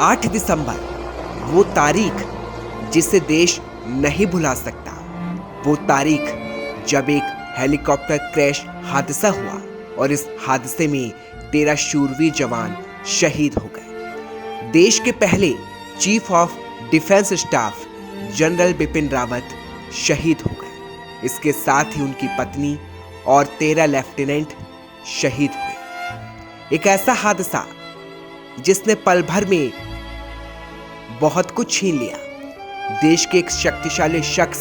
8 दिसंबर, वो तारीख जिसे देश नहीं भुला सकता। वो तारीख जब एक हेलीकॉप्टर क्रैश हादसा हुआ और इस हादसे में 13 शूरवीर जवान शहीद हो गए। देश के पहले chief of defence staff general Bipin Rawat शहीद हो गए। इसके साथ ही उनकी पत्नी और 13 लेफ्टिनेंट शहीद हुए। एक ऐसा हादसा जिसने पल भर में बहुत कुछ छीन लिया। देश के एक शक्तिशाली शख्स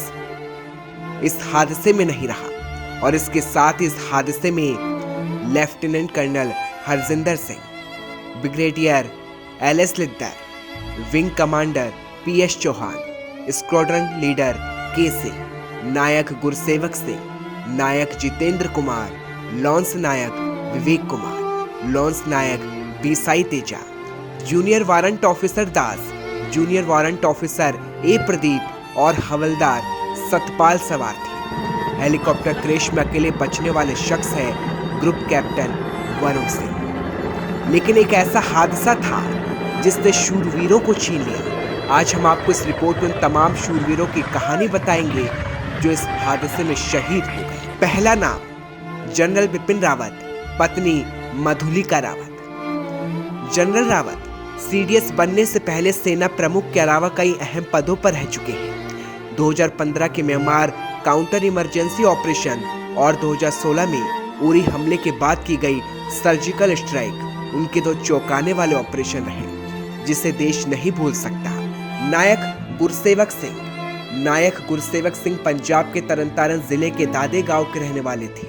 इस हादसे में नहीं रहा और इसके साथ इस हादसे में lieutenant colonel Harjinder Singh, brigadier LS Lidder, wing commander PS Chauhan, squadron leader के सिंह, नायक गुरसेवक सिंह, नायक जितेंद्र कुमार, लॉन्स नायक विवेक कुमार, लॉन्स नायक बीसाई तेजा, जूनियर वारंट ऑफिसर दास, जूनियर वारंट ऑफिसर ए प्रदीप और हवलदार सतपाल सवार थे। हेलीकॉप्टर क्रैश में अकेले बचने वाले शख्स है ग्रुप कैप्टन वरुण सिंह। लेकिन एक ऐसा हादसा था जिसने शूरवीरों को छीन लिया। आज हम आपको इस रिपोर्ट में उन तमाम शूरवीरों की कहानी बताएंगे जो इस हादसे में शहीद हो गए। पहला नाम जनरल बिपिन रावत, पत्नी मधुलिका रावत। जनरल रावत सीडीएस बनने से पहले सेना प्रमुख के अलावा कई अहम पदों पर रह चुके हैं। 2015 के म्यांमार काउंटर इमरजेंसी ऑपरेशन और 2016 में उरी हमले के बाद की गई सर्जिकल स्ट्राइक उनके 2 चौंकाने वाले ऑपरेशन रहे जिसे देश नहीं भूल सकता। नायक गुरसेवक सिंह। नायक गुरसेवक सिंह पंजाब के तरनतारन जिले के दादे गांव के रहने वाले थे।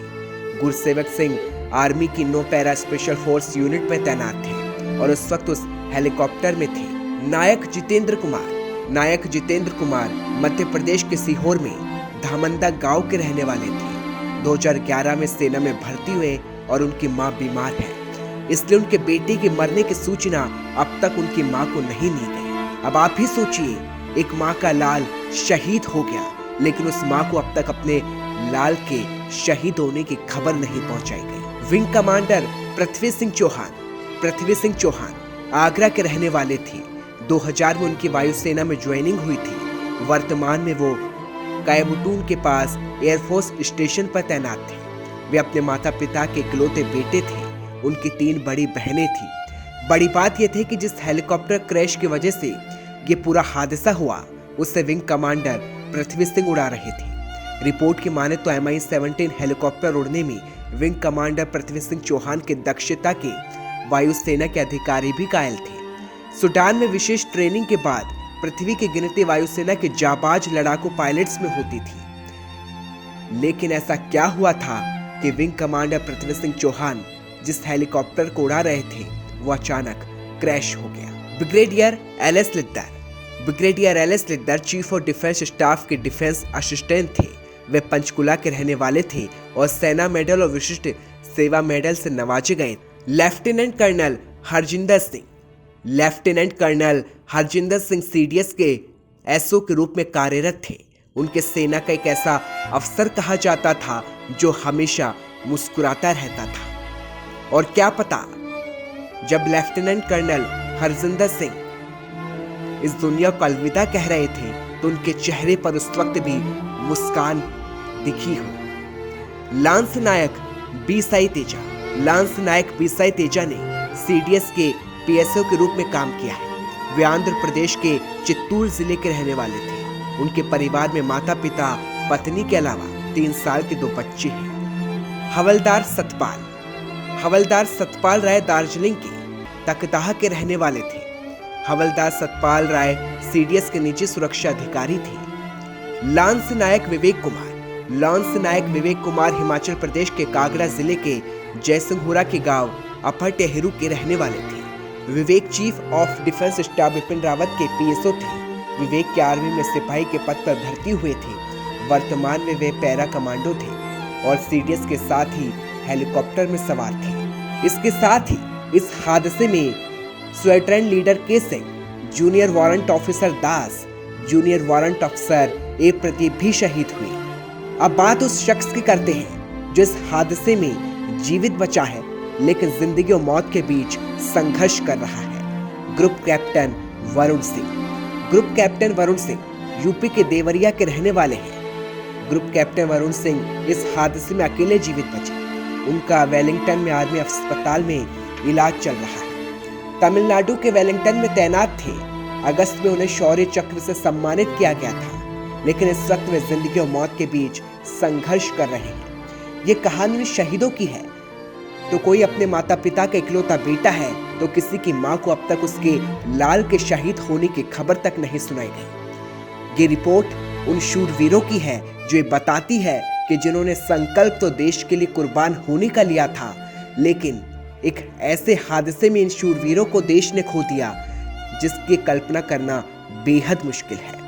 गुरसेवक सिंह आर्मी की 9 पैरा स्पेशल फोर्स यूनिट में तैनात थे और उस वक्त उस हेलीकॉप्टर में थे। नायक जितेंद्र कुमार। नायक जितेंद्र कुमार मध्य प्रदेश के सीहोर में धामंदा गांव के रहने वाले थे। 2011 में सेना में भर्ती हुए और उनकी मां बीमार है, इसलिए उनके बेटे के मरने की सूचना अब तक उनकी मां को नहीं दी गई। अब आप ही सोचिए, एक मां का लाल शहीद हो गया लेकिन उस मां को अब तक अपने लाल के शहीद होने की खबर नहीं पहुंचाई गई। Wing commander Prithvi Singh Chauhan. पृथ्वी सिंह चौहान आगरा के रहने वाले थे। 2000 में उनकी वायुसेना में ज्वाइनिंग हुई थी। वर्तमान में वो कायबुटून के पास एयरफोर्स स्टेशन पर तैनात थे। वे अपने माता पिता के इकलौते बेटे थे। उनकी 3 बड़ी बहनें थी। बड़ी बात यह थी कि जिस हेलीकॉप्टर क्रैश की वजह से ये पूरा हादसा हुआ उससे विंग कमांडर पृथ्वी सिंह उड़ा रहे थे। रिपोर्ट की माने तो MI-17 हेलीकॉप्टर उड़ने में विंग कमांडर पृथ्वी सिंह चौहान की दक्षता के वायुसेना के अधिकारी भी घायल थे। सूडान में विशेष ट्रेनिंग के बाद पृथ्वी की गिनती वायुसेना के जाबाज लड़ाकू पायलट्स में होती थी। लेकिन ऐसा क्या हुआ था कि विंग कमांडर पृथ्वी सिंह चौहान जिस हेलीकॉप्टर को उड़ा रहे थे वो अचानक क्रैश हो गया। Brigadier LS Lidder. Brigadier LS Lidder chief of defence staff के डिफेंस असिस्टेंट थे। वे पंचकुला के रहने वाले थे और सेना मेडल और विशिष्ट सेवा मेडल से नवाजे गए। Lieutenant colonel Harjinder Singh. Lieutenant colonel Harjinder Singh CDS के एसओ के रूप में कार्यरत थे। उनके सेना का एक ऐसा अफसर कहा जाता था जो हमेशा मुस्कुराता रहता था। और क्या पता, जब लेफ्टिनेंट कर्नल हरजिंदर सिंह इस दुनिया को अलविदा कह रहे थे तो उनके चेहरे पर उस वक्त भी मुस्कान दिखी हो। लांस नायक बीसाई तेजा। लांस नायक बीसाई तेजा ने सीडीएस के पीएसओ के रूप में काम किया है। वे आंध्र प्रदेश के चित्तूर जिले के रहने वाले थे। उनके परिवार में माता पिता, पत्नी के अलावा 3 साल के 2 बच्चे हैं। हवलदार सतपाल। हवलदार सतपाल राय दार्जिलिंग के तकदाह के रहने वाले थे। हवलदार सतपाल राय सीडीएस के निजी सुरक्षा अधिकारी थे। लांस नायक विवेक कुमार। लांस नायक विवेक कुमार हिमाचल प्रदेश के कांगड़ा जिले के जयसिंहपुरा के गांव अपर टेहरू के रहने वाले थे। Vivek chief of defence staff Bipin Rawat के पीएसओ थे। विवेक के आर्मी में सिपाही के पद पर भर्ती हुए थे। वर्तमान में वे पैरा कमांडो थे और सीडीएस के साथ ही हेलीकॉप्टर में सवार थे। इसके साथ ही इस हादसे में स्क्वाड्रन लीडर के सिंह, जूनियर वारंट ऑफिसर दास, जूनियर वारंट ऑफिसर ए प्रदीप भी शहीद हुए। अब बात उस शख्स की करते हैं जो इस हादसे में जीवित बचा है लेकिन जिंदगी और मौत के बीच संघर्ष कर रहा है। Group captain Varun Singh. Group captain Varun Singh UP के देवरिया के रहने वाले हैं। ग्रुप कैप्टन वरुण सिंह इस हादसे में अकेले जीवित बचे। उनका वेलिंगटन में आर्मी अस्पताल में इलाज चल रहा है। तमिलनाडु के वेलिंगटन में तैनात थे। अगस्त में उन्हें शौर्य चक्र से सम्मानित किया गया था, लेकिन इस वक्त वे जिंदगी और मौत के बीच संघर्ष कर रहे हैं। ये कहानी शहीदों की है। तो कोई अपने माता पिता का इकलौता बेटा है, तो किसी की मां को अब तक उसके लाल के शहीद होने की खबर तक नहीं सुनाई गई। ये रिपोर्ट उन शूरवीरों की है जो ये बताती है कि जिन्होंने संकल्प तो देश के लिए कुर्बान होने का लिया था, लेकिन एक ऐसे हादसे में इन शूरवीरों को देश ने खो दिया जिसकी कल्पना करना बेहद मुश्किल है।